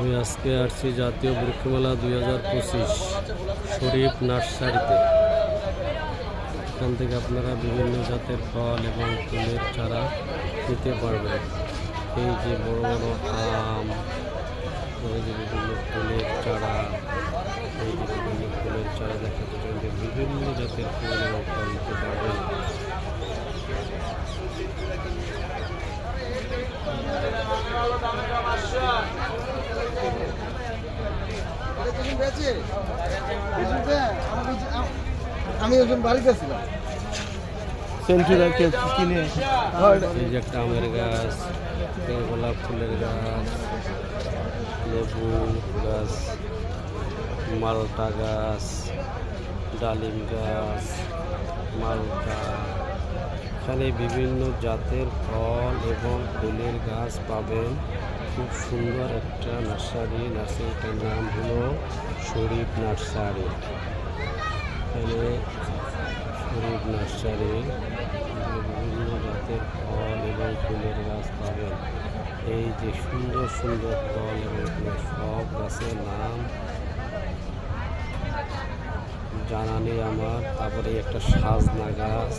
আমি আজকে আসছি জাতীয় বৃক্ষমেলা 2025 শরীফ নার্সারিতে। এখান থেকে আপনারা বিভিন্ন জাতের ফল এবং ফুলের চারা নিতে পারবেন। এই যে বড় বড় আম, এই যে বিভিন্ন ফুলের চারা, এই যে বিভিন্ন ফুলের চারা দেখাতে চাইলে বিভিন্ন জাতের ফুল এবং ফল নিতে পারবেন। আমি একজন বাড়িতে ছিলাম কিনে এই যে একটা আমের গাছ, গোলাপ ফুলের গাছ, লেবু গাছ, মালটা গাছ, ডালিম গাছ, মালটা। এখানে বিভিন্ন জাতের ফল এবং ফুলের গাছ পাবেন। খুব সুন্দর একটা নার্সারিটার নাম হলো শরীফ নার্সারি। এখানে শরীফ নার্সারি বিভিন্ন জাতের ফল এবং ফুলের গাছ পাবেন। এই যে সুন্দর সুন্দর ফল এবং ফুলের সব গাছের নাম জানা নেই আমার। তারপরে একটা সাজনা গাছ,